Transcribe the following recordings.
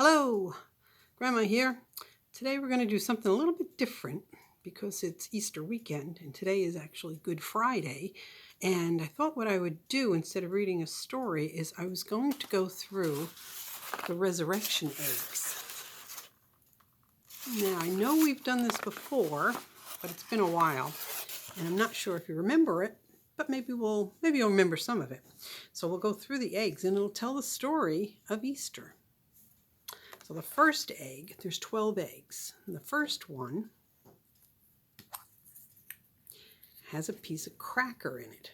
Hello, Grandma here. Today we're going to do something a little bit different because it's Easter weekend and today is actually Good Friday. And I thought what I would do instead of reading a story is I was going to go through the resurrection eggs. Now I know we've done this before, but it's been a while and I'm not sure if you remember it, but maybe you'll remember some of it. So we'll go through the eggs and it'll tell the story of Easter. So the first egg, there's 12 eggs. And the first one has a piece of cracker in it.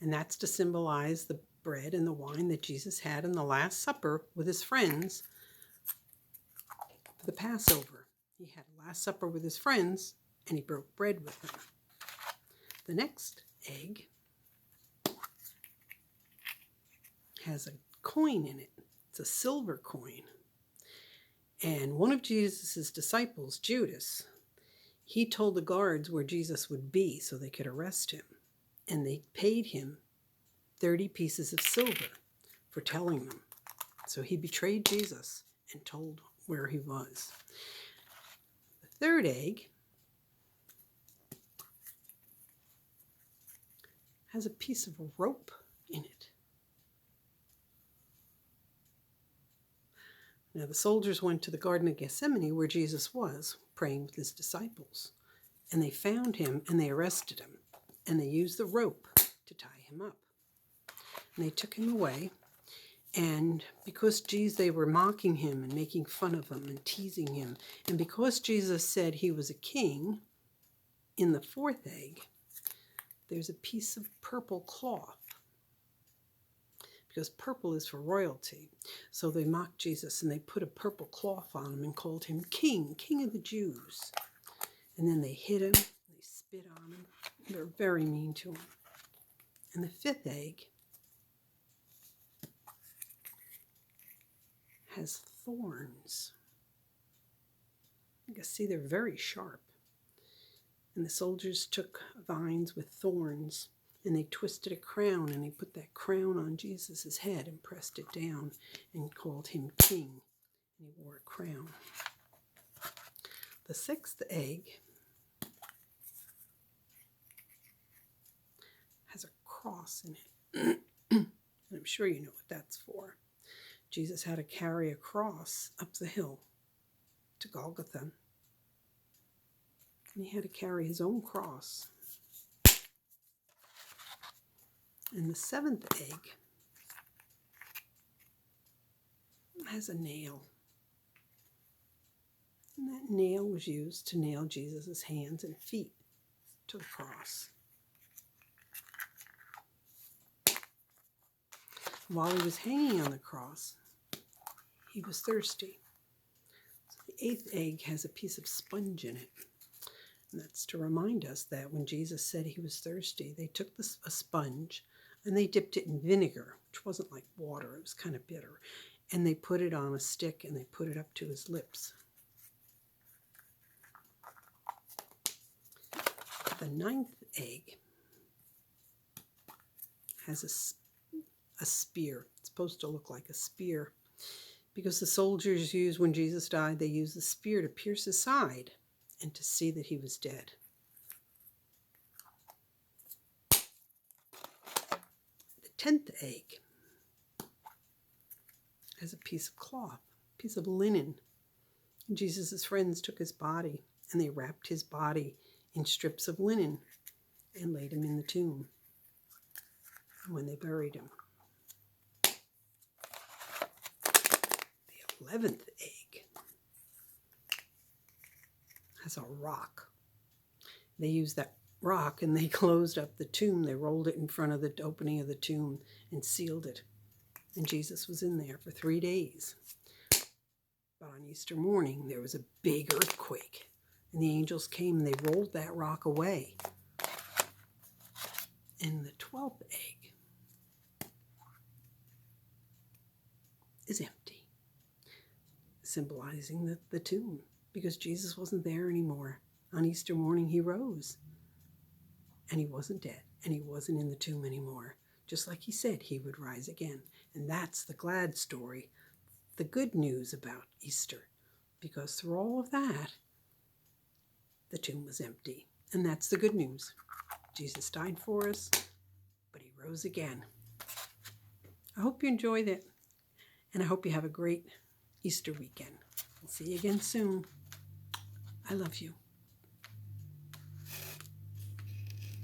And that's to symbolize the bread and the wine that Jesus had in the Last Supper with his friends for the Passover. He had a Last Supper with his friends and he broke bread with them. The next egg has a coin in it. It's a silver coin. And one of Jesus' disciples, Judas, he told the guards where Jesus would be so they could arrest him. And they paid him 30 pieces of silver for telling them. So he betrayed Jesus and told where he was. The third egg has a piece of rope in it. Now the soldiers went to the Garden of Gethsemane where Jesus was, praying with his disciples. And they found him and they arrested him. And they used the rope to tie him up. And they took him away. And because they were mocking him and making fun of him and teasing him. And because Jesus said he was a king, in the fourth egg, there's a piece of purple cloth. Because purple is for royalty. So they mocked Jesus and they put a purple cloth on him and called him King of the Jews. And then they hit him, they spit on him. They're very mean to him. And the fifth egg has thorns. You can see they're very sharp. And the soldiers took vines with thorns and they twisted a crown and they put that crown on Jesus' head and pressed it down and called him king. And he wore a crown. The sixth egg has a cross in it. And I'm sure you know what that's for. Jesus had to carry a cross up the hill to Golgotha. And he had to carry his own cross. And the seventh egg has a nail. And that nail was used to nail Jesus' hands and feet to the cross. While he was hanging on the cross, he was thirsty. So the eighth egg has a piece of sponge in it. And that's to remind us that when Jesus said he was thirsty, they took a sponge and they dipped it in vinegar, which wasn't like water, it was kind of bitter. And they put it on a stick and they put it up to his lips. The ninth egg has a spear. It's supposed to look like a spear because the soldiers used, when Jesus died, they used the spear to pierce his side and to see that he was dead. The 10th egg has a piece of cloth, a piece of linen. Jesus' friends took his body and they wrapped his body in strips of linen and laid him in the tomb when they buried him. The 11th egg has a rock. They used that rock and they closed up the tomb. They rolled it in front of the opening of the tomb and sealed it. And Jesus was in there for 3 days. But on Easter morning, there was a big earthquake. And the angels came and they rolled that rock away. And the 12th egg is empty, symbolizing the tomb, because Jesus wasn't there anymore. On Easter morning, he rose, and he wasn't dead, and he wasn't in the tomb anymore, just like he said he would rise again. And that's the glad story the good news about Easter, because through all of that, the tomb was empty. And that's the good news. Jesus died for us, but he rose again. I hope you enjoyed it, and I hope you have a great Easter weekend. We'll see you again soon. I love you.